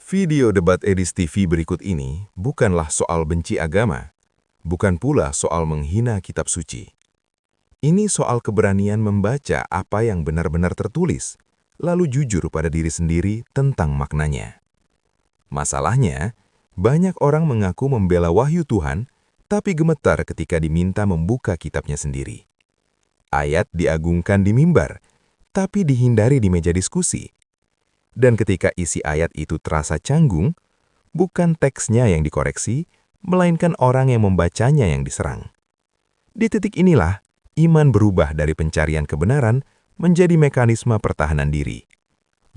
Video debat Edis TV berikut ini bukanlah soal benci agama, bukan pula soal menghina kitab suci. Ini soal keberanian membaca apa yang benar-benar tertulis, lalu jujur pada diri sendiri tentang maknanya. Masalahnya, banyak orang mengaku membela wahyu Tuhan, tapi gemetar ketika diminta membuka kitabnya sendiri. Ayat diagungkan di mimbar, tapi dihindari di meja diskusi. Dan ketika isi ayat itu terasa canggung, bukan teksnya yang dikoreksi, melainkan orang yang membacanya yang diserang. Di titik inilah, iman berubah dari pencarian kebenaran menjadi mekanisme pertahanan diri.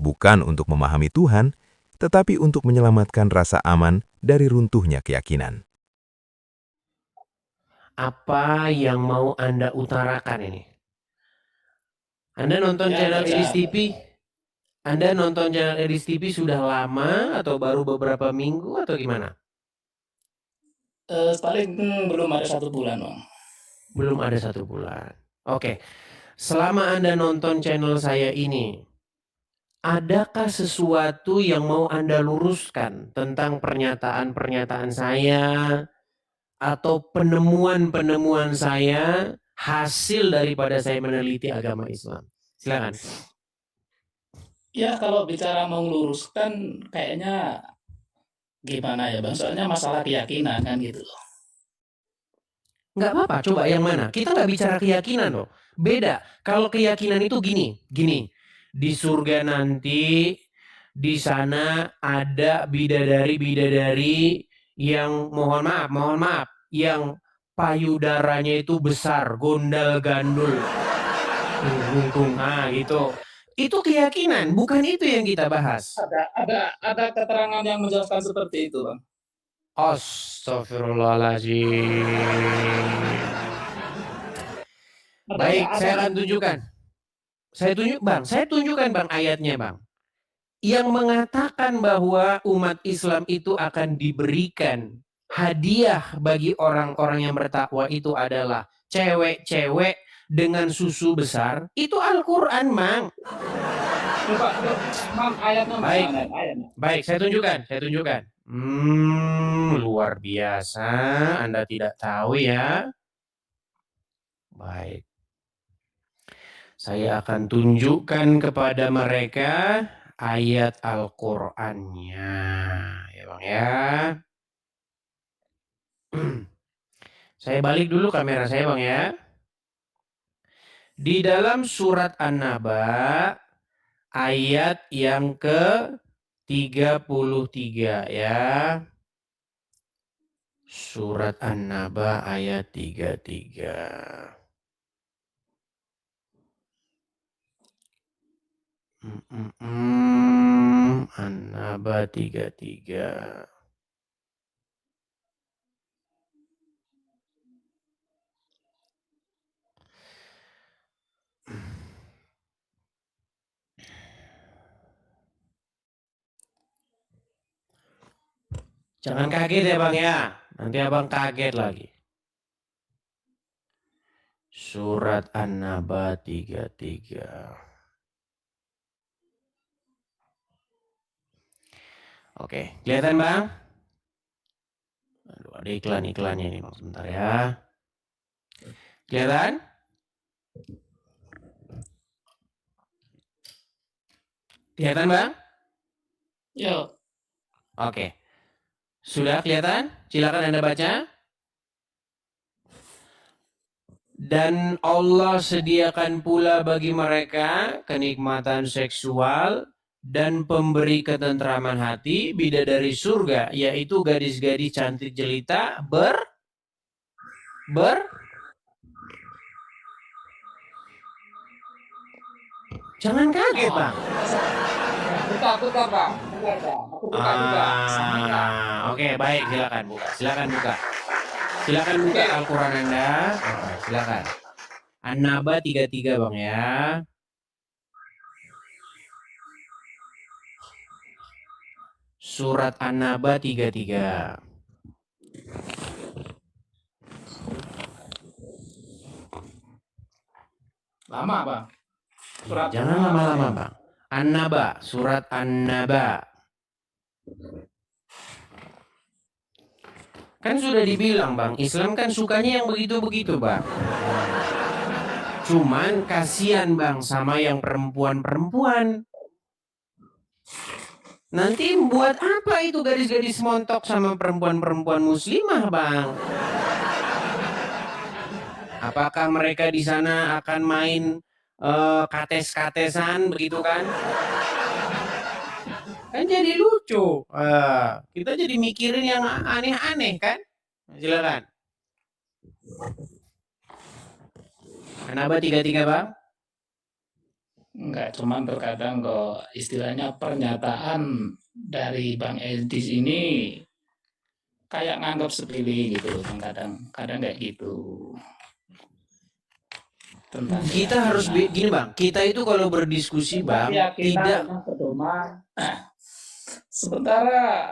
Bukan untuk memahami Tuhan, tetapi untuk menyelamatkan rasa aman dari runtuhnya keyakinan. Apa yang mau Anda utarakan ini? Anda nonton channel Edis TV? Anda nonton channel Edis TV sudah lama atau baru beberapa minggu atau gimana? Paling belum ada 1 bulan, Bang. Belum ada 1 bulan. Oke. Selama Anda nonton channel saya ini, adakah sesuatu yang mau Anda luruskan tentang pernyataan-pernyataan saya atau penemuan-penemuan saya hasil daripada saya meneliti agama Islam? Silakan. Ya kalau bicara mau meluruskan kayaknya gimana ya, Bang, soalnya masalah keyakinan kan gitu loh. Nggak apa-apa, coba yang mana? Kita nggak bicara keyakinan loh. Beda. Kalau keyakinan itu gini. Di surga nanti, di sana ada bidadari-bidadari yang mohon maaf, yang payudaranya itu besar, gondal-gandul. Nah, gitu. Itu keyakinan, bukan itu yang kita bahas. Ada keterangan yang menjelaskan seperti itu, Bang. Astagfirullahaladzim. Baik, saya akan tunjukkan. Saya tunjukkan Bang ayatnya, Bang. Yang mengatakan bahwa umat Islam itu akan diberikan hadiah bagi orang-orang yang bertakwa itu adalah cewek-cewek dengan susu besar. Itu Al-Quran, Bang. Bang, ayatnya mana? Baik, saya tunjukkan. Luar biasa, Anda tidak tahu ya. Baik. Saya akan tunjukkan kepada mereka ayat Al-Qur'annya. Ya, Bang ya. Saya balik dulu kamera saya, Bang ya. Di dalam surat An-Naba ayat yang ke-33 ya. Surat An-Naba ayat 33. An-Naba 33. Jangan kaget ya Bang ya. Nanti Abang kaget lagi. Surat An-Naba 33. Oke, kelihatan Bang? Aduh, ada iklan-iklannya nih Bang, sebentar ya. Kelihatan? Kelihatan Bang? Yuk. Oke. Sudah kelihatan? Silakan Anda baca. Dan Allah sediakan pula bagi mereka kenikmatan seksual dan pemberi ketentraman hati bidadari surga, yaitu gadis-gadis cantik jelita Jangan kaget, Bang. Buka, Bang. Aku buka juga. Oke, baik, silakan buka. Silakan buka Al-Qur'an Anda. Silakan. An-Naba 33, Bang ya. Surat An-Naba 33. Lama, Bang. Jangan lama-lama, Bang. An-Naba, surat An-Naba. Kan sudah dibilang Bang, Islam kan sukanya yang begitu-begitu Bang. Cuman kasihan Bang sama yang perempuan-perempuan. Nanti buat apa itu gadis-gadis montok sama perempuan-perempuan muslimah Bang? Apakah mereka di sana akan main kates-katesan begitu kan? Kan jadi lucu. Kita jadi mikirin yang aneh-aneh kan? Silakan. Kenapa 33 Bang? Enggak, cuman terkadang kok istilahnya pernyataan dari Bang Edis ini kayak nganggap sepele gitu loh, kadang kayak gitu. Tentang Kita harus gini Bang, kita itu kalau berdiskusi Bang, tidak pedoman. Sementara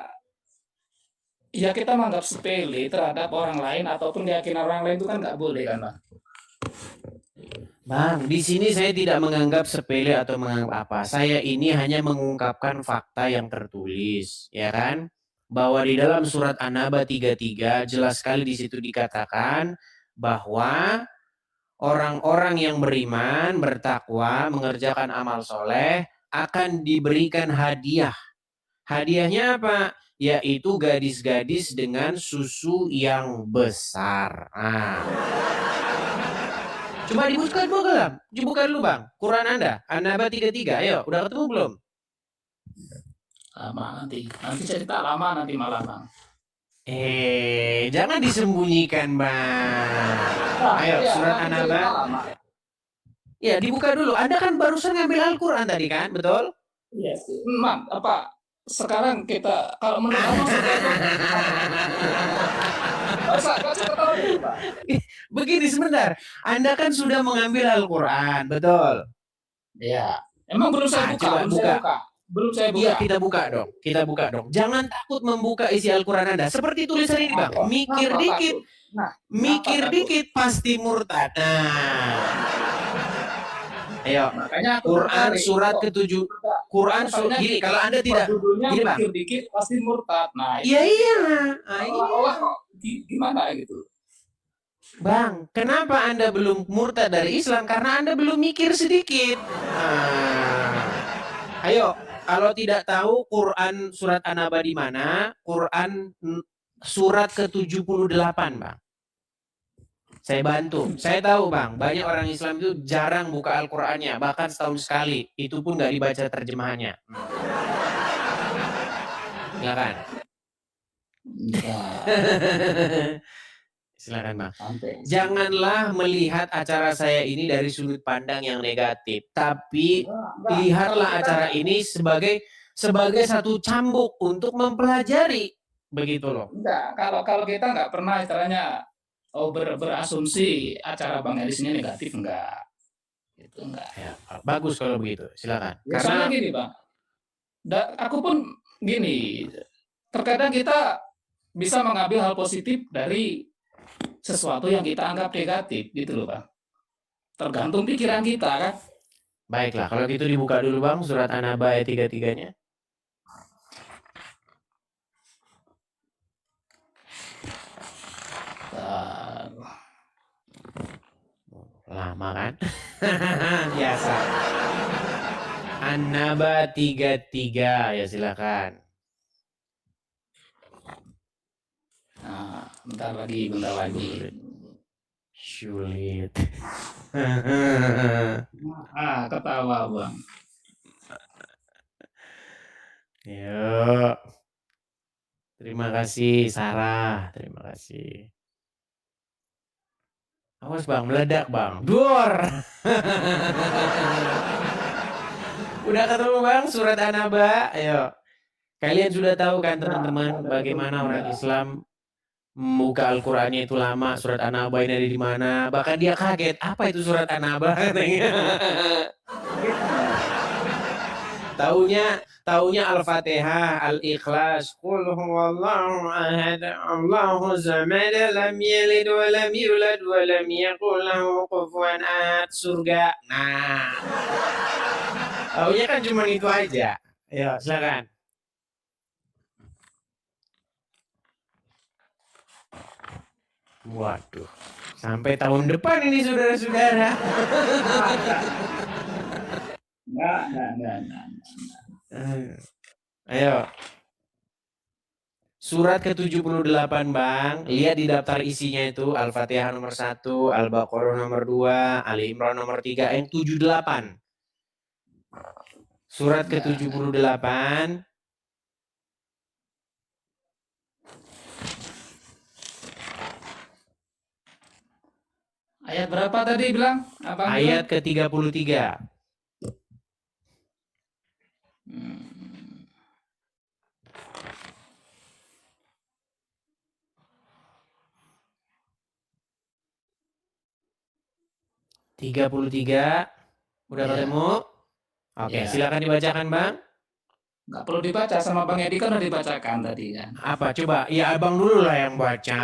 ya kita menganggap sepele terhadap orang lain ataupun keyakinan orang lain itu kan nggak boleh kan Bang? Bang, di sini saya tidak menganggap sepele atau menganggap apa. Saya ini hanya mengungkapkan fakta yang tertulis, ya kan? Bahwa di dalam surat An-Naba 33 jelas sekali di situ dikatakan bahwa orang-orang yang beriman, bertakwa, mengerjakan amal soleh akan diberikan hadiah. Hadiahnya apa? Yaitu gadis-gadis dengan susu yang besar. Coba dibuka dulu Bang, Quran Anda, An-Naba 33, ayo, udah ketemu belum? Lama nanti cerita lama nanti malah Bang. Jangan disembunyikan Bang. Ayo, surat An-Naba. Ya, dibuka dulu. Anda kan barusan ngambil Al-Quran tadi kan, betul? Iya, Bang, apa sekarang kita kalau menurut Abang begini sebentar, Anda kan sudah mengambil Al-Quran, betul? Ya, emang belum saya buka, belum saya buka. Iya, kita buka dong. Jangan takut membuka isi Al-Quran Anda. Seperti tulisan ini Bang, mikir dikit pasti murtad. Ayo, makanya Quran surat ke-7. Quran surat gini, kalau Anda tidak gini Bang. Mikir dikit pasti murtad. Nah, iya. Gimana gitu. Bang, kenapa Anda belum murtad dari Islam? Karena Anda belum mikir sedikit. Ayo, kalau tidak tahu Quran surat An-Naba di mana, Quran surat ke-78, Bang. Saya bantu. Saya tahu, Bang, banyak orang Islam itu jarang buka Al-Qur'annya, bahkan setahun sekali. Itu pun nggak dibaca terjemahannya. Ya kan? Silakan Bang. Janganlah melihat acara saya ini dari sudut pandang yang negatif, tapi lihatlah acara ini sebagai satu cambuk untuk mempelajari, begitu loh. Enggak, kalau kita nggak pernah istilahnya berasumsi acara Bang Elis ini negatif, enggak. Itu enggak. Ya, bagus kalau begitu, silakan. Ya, karena gini Bang, aku pun gini, terkadang kita bisa mengambil hal positif dari sesuatu yang kita anggap negatif gitu loh Bang. Tergantung pikiran kita kan. Baiklah, kalau gitu dibuka dulu Bang surat An-Naba ayat 33-nya. Lama kan? Biasa. An-Naba 33 ya silakan. Nah, bentar lagi. Sulit. Ketawa Bang. Yuk. Terima kasih Sarah, terima kasih. Awas Bang, meledak Bang. Dor. Udah ketemu Bang surat An-Naba? Ayo. Kalian sudah tahu kan teman-teman bagaimana orang Islam membuka Al-Qur'annya itu lama, surat An-Naba ini ada di mana? Bahkan dia kaget, apa itu surat An-Naba? Taunya Al-Fatihah, Al-Ikhlas, Qul huwallahu ahad, Allahu samad, lam yalid wa lam yulad wa lam yakul lahu kufuwan ahad, surga. Nah. Taunya kan cuma itu aja. Ya, silakan. Waduh, sampai tahun depan ini saudara-saudara. Enggak. Ayo. Surat ke-78 Bang, lihat di daftar isinya itu Al-Fatihah nomor 1, Al-Baqarah nomor 2, Ali Imran nomor 3, yang 78. Surat ke-78. Ayat berapa tadi bilang? Abang Ayat ke-33. bilang? 33. Udah Iya. ketemu? Oke, Iya. silakan dibacakan Bang. Nggak perlu dibaca, sama Bang Edi kan udah dibacakan tadi kan. Apa coba? Ya Abang dulu lah yang baca.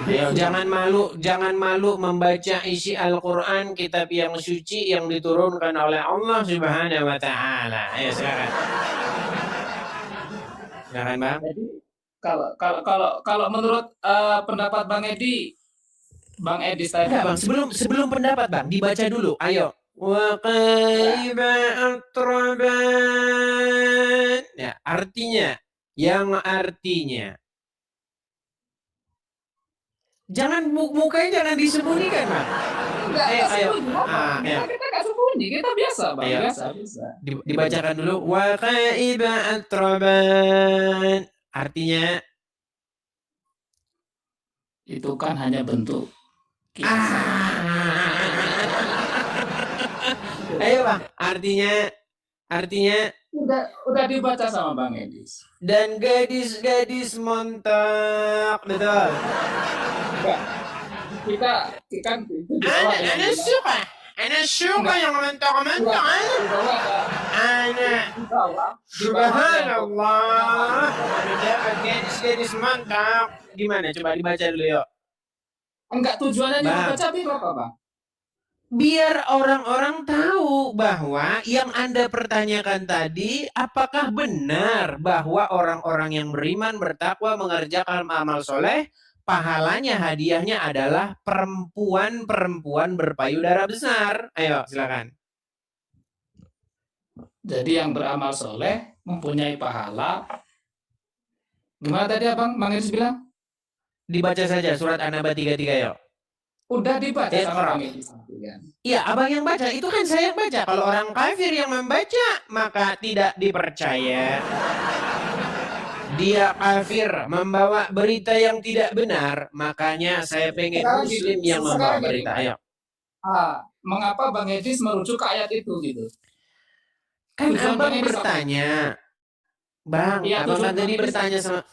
Ayo, jangan malu membaca isi Al-Quran, kitab yang suci yang diturunkan oleh Allah Subhanahu wa Ta'ala. Ayo silakan. Silakan Bang. Jadi kalau menurut pendapat Bang Edi saya Enggak Bang, sebelum pendapat Bang, dibaca dulu. Ayo. Wa qaiba atraban. Ya, artinya jangan mukanya jangan disembunyikan, Bang. Ayo. Kita nggak sembunyi, kita biasa, Bang. Ayo. Biasa. Dibacakan dulu. Wa qaiba atraban. Artinya itu kan hanya bentuk Ayo Bang, artinya udah dibaca sama Bang Edis. Dan gadis-gadis montok, betul. Kita kan Ana suka yang montok-montok. Ana subhanallah. Dapat gadis-gadis montok. Gimana? Coba dibaca dulu yuk. Enggak, tujuannya dibaca biar apa, Bang? Biar orang-orang tahu bahwa yang Anda pertanyakan tadi, apakah benar bahwa orang-orang yang beriman, bertakwa, mengerjakan amal soleh, pahalanya, hadiahnya adalah perempuan-perempuan berpayudara besar. Ayo, silakan. Jadi yang beramal soleh mempunyai pahala. Gimana tadi Abang Bang Edis bilang? Dibaca saja surat An-Naba 33 yuk. Udah dibaca sama Bang Edis. Iya, Abang yang baca. Itu kan saya yang baca. Kalau orang kafir yang membaca, maka tidak dipercaya. Dia kafir, membawa berita yang tidak benar. Makanya saya pengen muslim yang membawa berita. Ayo. Mengapa Bang Edis merujuk ke ayat itu gitu? Kan Abang bertanya. Bang, Abang kan tadi bertanya sama...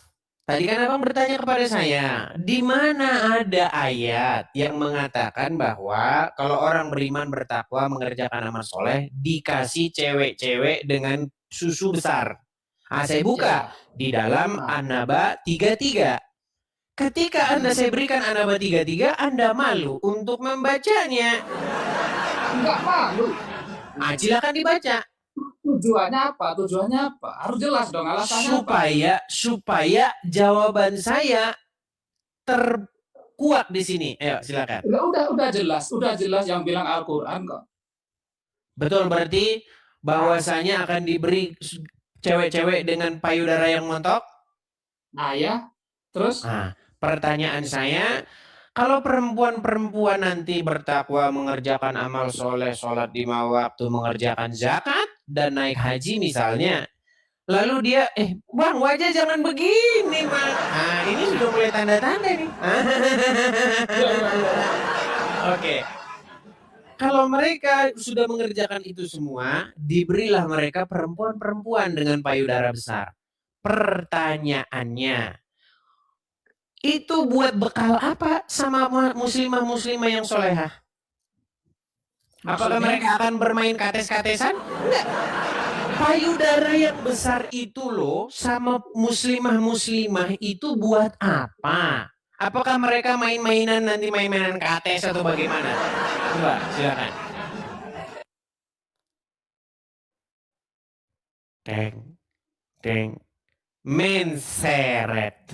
Tadi kan Abang bertanya kepada saya, di mana ada ayat yang mengatakan bahwa kalau orang beriman bertakwa mengerjakan amal soleh dikasih cewek-cewek dengan susu besar. Saya buka di dalam An-Naba 33. Ketika saya berikan An-Naba 33, Anda malu untuk membacanya. Enggak malu. Silakan dibaca. Tujuannya apa? Harus jelas dong alasannya supaya jawaban saya terkuat di sini. Ayo, silakan. Udah jelas yang bilang Al-Qur'an kok. Betul, berarti bahwasanya akan diberi cewek-cewek dengan payudara yang montok? Ya. Terus? Pertanyaan saya, kalau perempuan-perempuan nanti bertakwa, mengerjakan amal soleh, sholat 5 waktu, mengerjakan zakat, dan naik haji misalnya. Lalu dia, Bang, wajah jangan begini, Bang. Ini sudah mulai tanda-tanda nih. Oke. Kalau mereka sudah mengerjakan itu semua, diberilah mereka perempuan-perempuan dengan payudara besar. Pertanyaannya, itu buat bekal apa sama muslimah-muslimah yang solehah? Apakah mereka akan bermain kates-katesan? Enggak. Payudara yang besar itu loh sama muslimah-muslimah itu buat apa? Apakah mereka main-mainan nanti main-mainan kates atau bagaimana? Coba silakan. Teng. Menseret.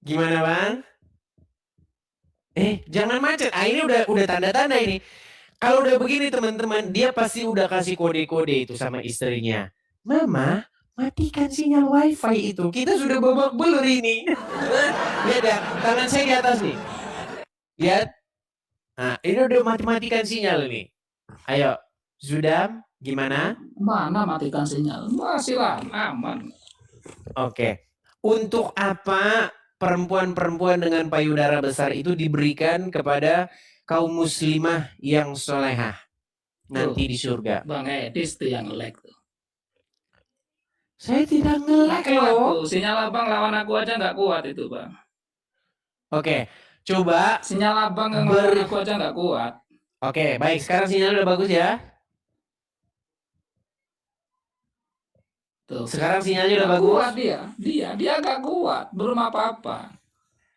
Gimana Bang? Jangan macet. Ini udah tanda-tanda ini. Kalau udah begini teman-teman, dia pasti udah kasih kode-kode itu sama istrinya. Mama, matikan sinyal wifi itu. Kita sudah babak belur ini. Lihat ya, tangan saya di atas nih. Lihat. Nah, ini udah matikan sinyal nih. Ayo, Zudam, gimana? Mana matikan sinyal? Masih lah, aman. Oke. Untuk apa perempuan-perempuan dengan payudara besar itu diberikan kepada kaum muslimah yang solehah nanti di surga? Bang Edis tuh yang lag tuh. Saya tidak nge-lag loh. Sinyal abang lawan aku aja nggak kuat itu bang. Oke, coba. Sinyal abang yang lawan aku aja nggak kuat. Oke, baik. Sekarang sinyal udah bagus ya. Tuh. Sekarang sinyalnya udah bagus. Kuat dia nggak kuat, belum apa-apa.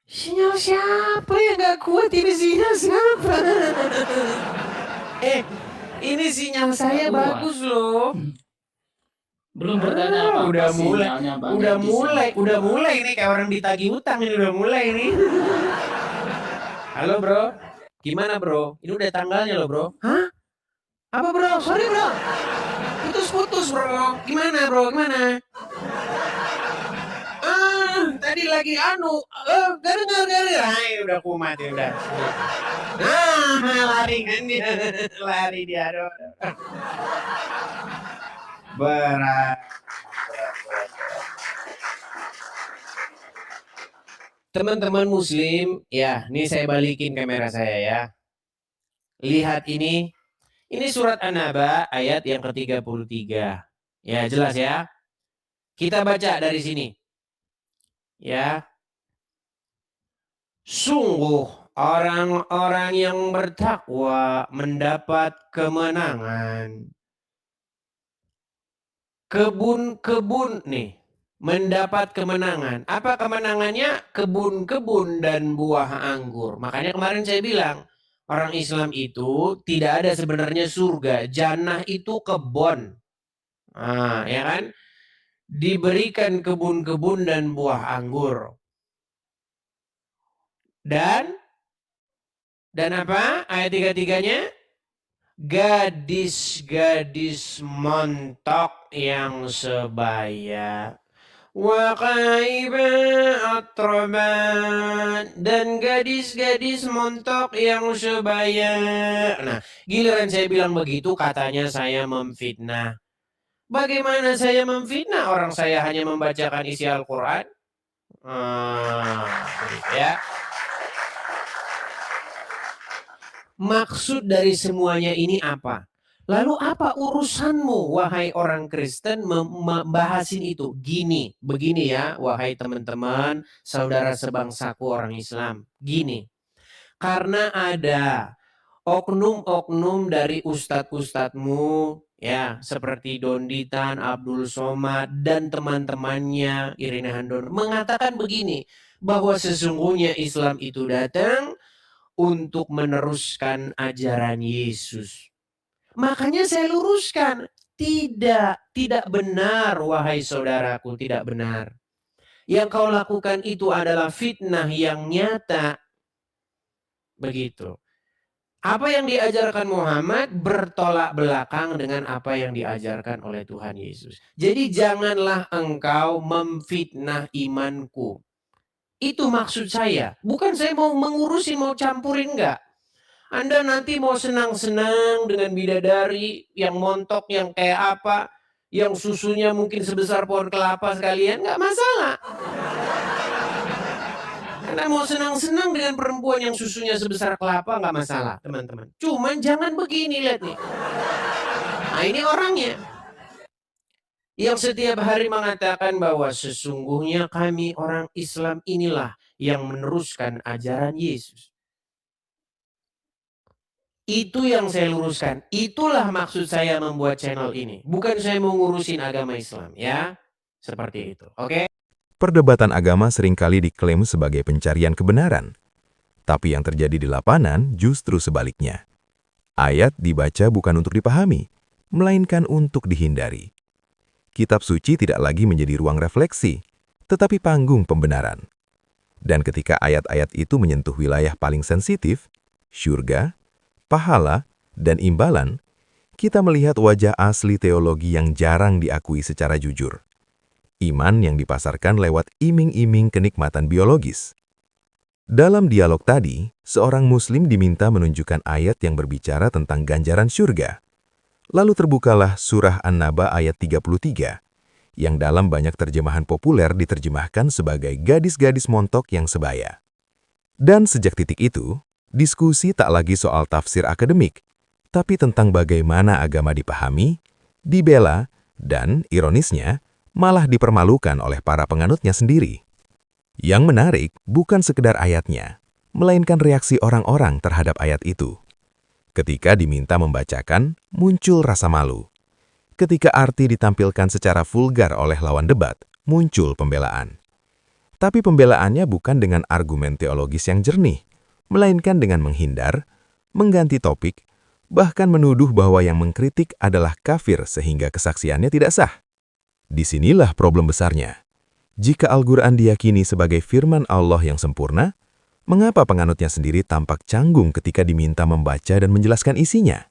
Sinyal siapa yang nggak kuat? Ini sinyal siapa? Ini sinyal saya bagus loh. Belum bertanya apa-apa. Udah mulai ini kayak orang ditagih utang ini udah mulai ini. Halo bro, gimana bro? Ini udah tanggalnya loh bro. Hah? Apa bro? Sorry bro. Putus bro. Gimana bro? Gimana? Tadi lagi gara-gara. Udah kumat ya udah. Lari kan dia. Lari dia. Berat. Teman-teman muslim, ya, ini saya balikin kamera saya ya. Lihat ini. Ini surat An-Naba ayat yang ke-33. Ya, jelas ya. Kita baca dari sini. Ya. Sungguh orang-orang yang bertakwa mendapat kemenangan. Kebun-kebun nih mendapat kemenangan. Apa kemenangannya? Kebun-kebun dan buah anggur. Makanya kemarin saya bilang, orang Islam itu tidak ada sebenarnya surga. Jannah itu kebun. Ya kan? Diberikan kebun-kebun dan buah anggur. Dan apa? Ayat 33-nya? Gadis-gadis montok yang sebaya. Wa qaiba atraban, dan gadis-gadis montok yang sebaya. Nah, giliran saya bilang begitu katanya saya memfitnah. Bagaimana saya memfitnah? Orang saya hanya membacakan isi Al-Quran. Ya. Maksud dari semuanya ini apa? Lalu apa urusanmu, wahai orang Kristen, membahasin itu? Begini ya, wahai teman-teman, saudara sebangsaku orang Islam. Gini, karena ada oknum-oknum dari ustadz-ustadzmu, ya, seperti Donditan, Abdul Somad, dan teman-temannya, Irina Handon, mengatakan begini, bahwa sesungguhnya Islam itu datang untuk meneruskan ajaran Yesus. Makanya saya luruskan, tidak benar wahai saudaraku, tidak benar. Yang kau lakukan itu adalah fitnah yang nyata. Begitu. Apa yang diajarkan Muhammad bertolak belakang dengan apa yang diajarkan oleh Tuhan Yesus. Jadi janganlah engkau memfitnah imanku. Itu maksud saya. Bukan saya mau mengurusin, mau campurin, enggak. Anda nanti mau senang-senang dengan bidadari yang montok, yang kayak apa, yang susunya mungkin sebesar pohon kelapa sekalian, enggak masalah. Anda mau senang-senang dengan perempuan yang susunya sebesar kelapa, enggak masalah, teman-teman. Cuman jangan begini, lihat nih. Nah, ini orangnya. Yang setiap hari mengatakan bahwa sesungguhnya kami orang Islam inilah yang meneruskan ajaran Yesus. Itu yang saya luruskan. Itulah maksud saya membuat channel ini. Bukan saya mau ngurusin agama Islam, ya. Seperti itu, oke? Perdebatan agama seringkali diklaim sebagai pencarian kebenaran. Tapi yang terjadi di lapangan justru sebaliknya. Ayat dibaca bukan untuk dipahami, melainkan untuk dihindari. kitab suci tidak lagi menjadi ruang refleksi, tetapi panggung pembenaran. Dan ketika ayat-ayat itu menyentuh wilayah paling sensitif, syurga, pahala, dan imbalan, kita melihat wajah asli teologi yang jarang diakui secara jujur. Iman yang dipasarkan lewat iming-iming kenikmatan biologis. Dalam dialog tadi, seorang muslim diminta menunjukkan ayat yang berbicara tentang ganjaran syurga. Lalu terbukalah surah An-Naba ayat 33, yang dalam banyak terjemahan populer diterjemahkan sebagai gadis-gadis montok yang sebaya. Dan sejak titik itu, diskusi tak lagi soal tafsir akademik, tapi tentang bagaimana agama dipahami, dibela, dan, ironisnya, malah dipermalukan oleh para penganutnya sendiri. Yang menarik bukan sekedar ayatnya, melainkan reaksi orang-orang terhadap ayat itu. Ketika diminta membacakan, muncul rasa malu. Ketika arti ditampilkan secara vulgar oleh lawan debat, muncul pembelaan. Tapi pembelaannya bukan dengan argumen teologis yang jernih, melainkan dengan menghindar, mengganti topik, bahkan menuduh bahwa yang mengkritik adalah kafir sehingga kesaksiannya tidak sah. Disinilah problem besarnya. Jika Al-Quran diyakini sebagai firman Allah yang sempurna, mengapa penganutnya sendiri tampak canggung ketika diminta membaca dan menjelaskan isinya?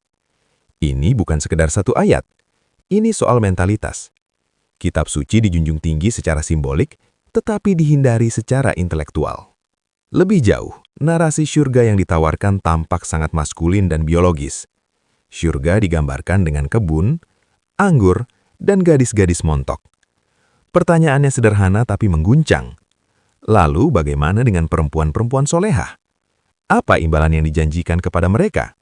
Ini bukan sekedar satu ayat. Ini soal mentalitas. Kitab suci dijunjung tinggi secara simbolik, tetapi dihindari secara intelektual. Lebih jauh, narasi syurga yang ditawarkan tampak sangat maskulin dan biologis. Syurga digambarkan dengan kebun, anggur, dan gadis-gadis montok. Pertanyaannya sederhana tapi mengguncang. Lalu bagaimana dengan perempuan-perempuan solehah? Apa imbalan yang dijanjikan kepada mereka?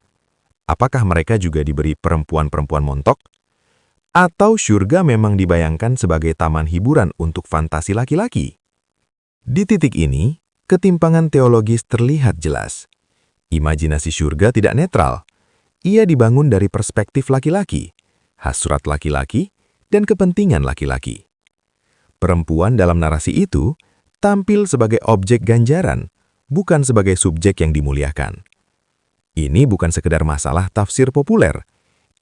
Apakah mereka juga diberi perempuan-perempuan montok? Atau syurga memang dibayangkan sebagai taman hiburan untuk fantasi laki-laki? Di titik ini, ketimpangan teologis terlihat jelas. Imajinasi syurga tidak netral. Ia dibangun dari perspektif laki-laki, hasrat laki-laki, dan kepentingan laki-laki. Perempuan dalam narasi itu tampil sebagai objek ganjaran, bukan sebagai subjek yang dimuliakan. Ini bukan sekedar masalah tafsir populer.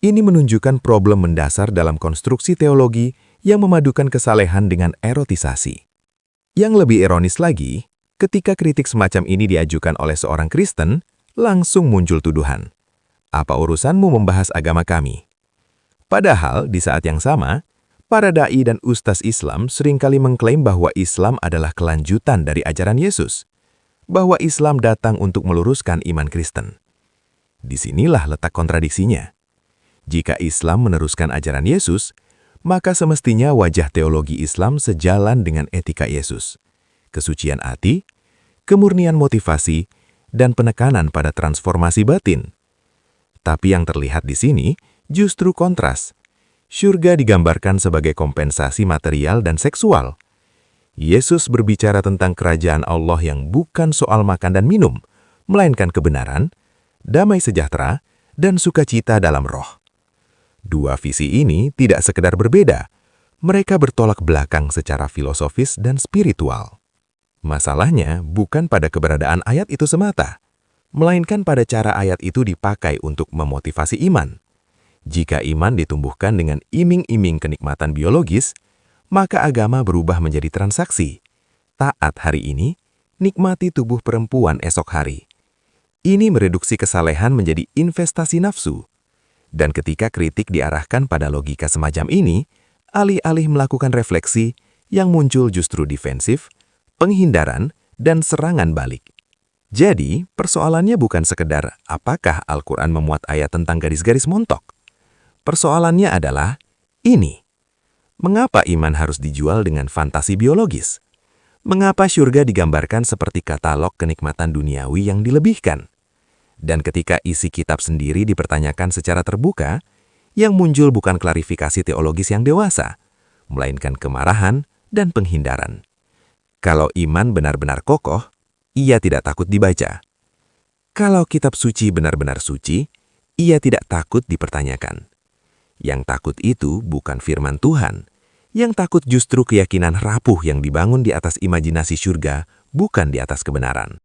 Ini menunjukkan problem mendasar dalam konstruksi teologi yang memadukan kesalehan dengan erotisasi. Yang lebih ironis lagi, ketika kritik semacam ini diajukan oleh seorang Kristen, langsung muncul tuduhan. Apa urusanmu membahas agama kami? Padahal di saat yang sama, para dai dan ustaz Islam seringkali mengklaim bahwa Islam adalah kelanjutan dari ajaran Yesus, bahwa Islam datang untuk meluruskan iman Kristen. Disinilah letak kontradiksinya. Jika Islam meneruskan ajaran Yesus, maka semestinya wajah teologi Islam sejalan dengan etika Yesus, kesucian hati, kemurnian motivasi, dan penekanan pada transformasi batin. Tapi yang terlihat di sini justru kontras. Syurga digambarkan sebagai kompensasi material dan seksual. Yesus berbicara tentang kerajaan Allah yang bukan soal makan dan minum, melainkan kebenaran, damai sejahtera, dan sukacita dalam roh. Dua visi ini tidak sekedar berbeda, mereka bertolak belakang secara filosofis dan spiritual. Masalahnya bukan pada keberadaan ayat itu semata, melainkan pada cara ayat itu dipakai untuk memotivasi iman. Jika iman ditumbuhkan dengan iming-iming kenikmatan biologis, maka agama berubah menjadi transaksi. Taat hari ini, nikmati tubuh perempuan esok hari. Ini mereduksi kesalehan menjadi investasi nafsu. Dan ketika kritik diarahkan pada logika semacam ini, alih-alih melakukan refleksi, yang muncul justru defensif, penghindaran, dan serangan balik. Jadi, persoalannya bukan sekedar apakah Al-Quran memuat ayat tentang garis-garis montok. Persoalannya adalah ini. Mengapa iman harus dijual dengan fantasi biologis? Mengapa syurga digambarkan seperti katalog kenikmatan duniawi yang dilebihkan? Dan ketika isi kitab sendiri dipertanyakan secara terbuka, yang muncul bukan klarifikasi teologis yang dewasa, melainkan kemarahan dan penghindaran. Kalau iman benar-benar kokoh, ia tidak takut dibaca. Kalau kitab suci benar-benar suci, ia tidak takut dipertanyakan. Yang takut itu bukan firman Tuhan. Yang takut justru keyakinan rapuh yang dibangun di atas imajinasi syurga, bukan di atas kebenaran.